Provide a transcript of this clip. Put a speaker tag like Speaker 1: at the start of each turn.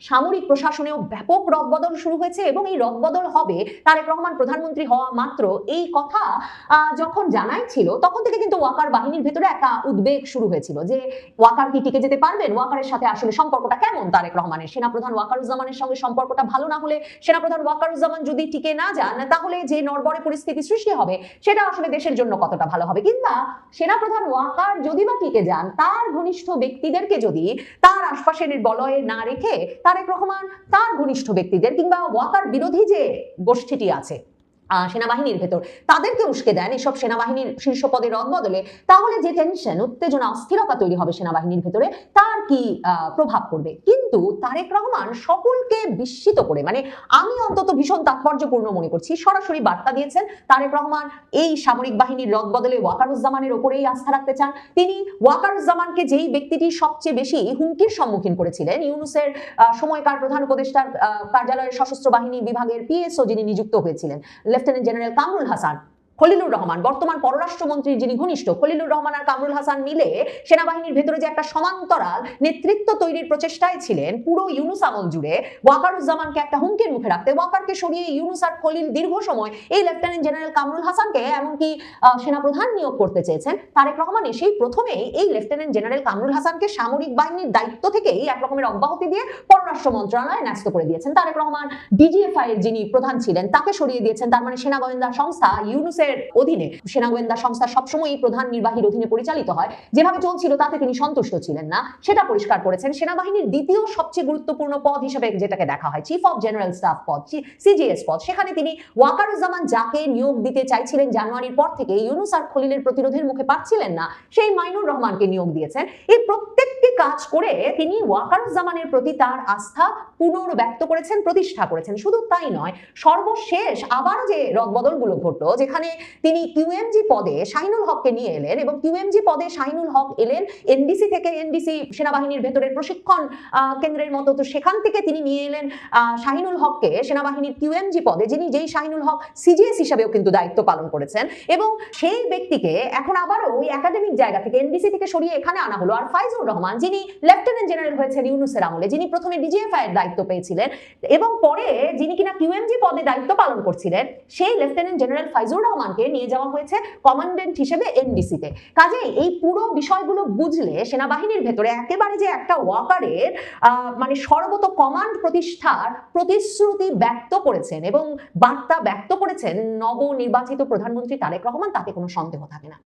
Speaker 1: সামরিক প্রশাসনেও ব্যাপক রদবদল শুরু হয়েছে এবং এই রদবদল হবে তারেক রহমান প্রধানমন্ত্রী হওয়া মাত্র, এই কথা যখন জানাই ছিল তখন থেকে কিন্তু ওয়াকার বাহিনীর ভেতরে একটা উদ্বেগ শুরু হয়েছিল যে ওয়াকার কি টিকে যেতে পারবেন, ওয়াকারের সাথে আসলে সম্পর্কটা কেমন তারেক রহমানের, সেনাপ্রধান ওয়াকারুজ্জামানের সঙ্গে সম্পর্কটা ভালো না হলে, সেনাপ্রধান ওয়াকারুজ্জামান যদি টিকে না যান তাহলে যে নড়বড়ে পরিস্থিতি সৃষ্টি হবে সেটা আসলে দেশের জন্য কতটা ভালো হবে, কিংবা সেনাপ্রধান ওয়াকার যদি বা টিকে যান তার ঘনিষ্ঠ ব্যক্তিদেরকে যদি তার আশপাশের বলয়ে না রেখে তারেক রহমান তার ঘনিষ্ঠ ব্যক্তিদের কিংবা ওয়াকার বিরোধী যে গোষ্ঠীটি আছে সেনাবাহিনীর ভেতর তাদেরকে উস্কে দেন এসব সেনাবাহিনীর শীর্ষ পদে রদবদলে, তাহলে যে টেনশন, উত্তেজনা, অস্থিরতা তৈরি হবে সেনাবাহিনীর ভেতরে তার কি প্রভাব পড়বে। কিন্তু তারেক রহমান সকলকে বিস্মিত করে, মানে আমি অন্তত ভীষণ তাৎপর্যপূর্ণ মনে করছি, সরাসরি বার্তা দিয়েছেন তারেক রহমান এই সামরিক বাহিনীর রদবদলে ওয়াকারুজ্জামানের ওপরেই আস্থা রাখতে চান। তিনি ওয়াকারুজ্জামানকে যেই ব্যক্তিটি সবচেয়ে বেশি হুমকির সম্মুখীন করেছিলেন, ইউনূসের সময়কার প্রধান উপদেষ্টার কার্যালয়ের সশস্ত্র বাহিনী বিভাগের পিএসও যিনি নিযুক্ত হয়েছিলেন লেফটেন্যান্ট জেনারেল কামরুল হাসান, খলিলুর রহমান, বর্তমান পররাষ্ট্রমন্ত্রীর যিনি ঘনিষ্ঠ, খলিলুর রহমান আর কামরুল হাসান মিলে সেনাবাহিনীর ভেতরে যে একটা সমান্তরাল নেতৃত্ব তৈরির প্রচেষ্টায় ছিলেন পুরো ইউনূস আমল জুড়ে, ওয়াকারুজ্জামানকে একটা হুমকির মুখে রাখতে, ওয়াকারকে সরিয়ে ইউনূস আর খলিল দীর্ঘ সময় এই লেফটেন্যান্ট জেনারেল কামরুল হাসানকে এমনকি সেনাপ্রধান নিয়োগ করতে চেয়েছেন। তারেক রহমান এসেই প্রথমেই এই লেফটেন্যান্ট জেনারেল কামরুল হাসানকে সামরিক বাহিনীর দায়িত্ব থেকেই এক রকমের অব্যাহতি দিয়ে পররাষ্ট্র মন্ত্রণালয়ে ন্যস্ত করে দিয়েছেন। তারেক রহমান ডিজিএফআই এর যিনি প্রধান ছিলেন তাকে সরিয়ে দিয়েছেন। তার মানে সেনা গোয়েন্দা সংস্থা ইউনূসের অধীনে, সেনা গোয়েন্দা সংস্থা সবসময়ই প্রধান নির্বাহীর অধীনে পরিচালিত হয়, যেভাবে চলছিল তাতে তিনি সন্তুষ্ট ছিলেন না, সেটা পরিষ্কার করেছেন। সেনাবাহিনীর দ্বিতীয় সবচেয়ে গুরুত্বপূর্ণ পদ হিসেবে যেটাকে দেখা হয় চিফ অফ জেনারেল স্টাফ পদ, সিজিএস পদ, সেখানে তিনি ওয়াকারুজ্জামান যাকে নিয়োগ দিতে চাইছিলেন জানুয়ারির পর থেকে ইউনূস আর খলিলের প্রতিরোধের মুখে পাচ্ছিলেন না, সেই মাইনুর রহমানকে নিয়োগ দিয়েছেন। এই প্রত্যেকটি কাজ করে তিনি ওয়াকারুজ্জামানের প্রতি তার আস্থা পুনর্ব্যক্ত করেছেন, প্রতিষ্ঠা করেছেন। শুধু তাই নয়, সর্বশেষ আবার যে রদবদলগুলো ঘটলো, যেখানে তিনি কিউএমজি পদে শাহিনুল হককে নিয়ে এলেন এবং কিউএমজি পদে শাহিনুল হক এলেন এনডিসি থেকে, এনডিসি সেনাবাহিনীর ভেতরের প্রশিক্ষণ কেন্দ্রের মতো, তো সেখান থেকে তিনি নিয়ে এলেন শাহিনুল হককে সেনাবাহিনীর কিউএমজি পদে, যেই শাহিনুল হক সিজিএস হিসেবেও কিন্তু দায়িত্ব পালন করেছেন, এবং সেই ব্যক্তিকে এখন আবারও ওই একাডেমিক জায়গা থেকে এনডিসি থেকে সরিয়ে এখানে আনা হলো। আর ফাইজুর রহমান, যিনি লেফটেন্যান্ট জেনারেল হয়েছেন ইউনূসের আমলে, যিনি প্রথমে ডিজিএফআই এর দায়িত্ব পেয়েছিলেন এবং পরে যিনি কিনা কিউএমজি পদে দায়িত্ব পালন করছিলেন, সেই লেফটেন্যান্ট জেনারেল ফাইজুর রহমানকে নিয়ে যাওয়া হয়েছে কমান্ডেন্ট হিসেবে এনডিসিতে। কাজেই এই পুরো বিষয়গুলো বুঝলে সেনাবাহিনীর ভেতরে একেবারে যে একটা ওয়াকারের মানে সর্বত কমান্ড প্রতিষ্ঠার প্রতিশ্রুতি ব্যক্ত করেছেন এবং বার্তা ব্যক্ত করেছেন নবনির্বাচিত প্রধানমন্ত্রী তারেক রহমান, তাতে কোনো সন্দেহ থাকে না।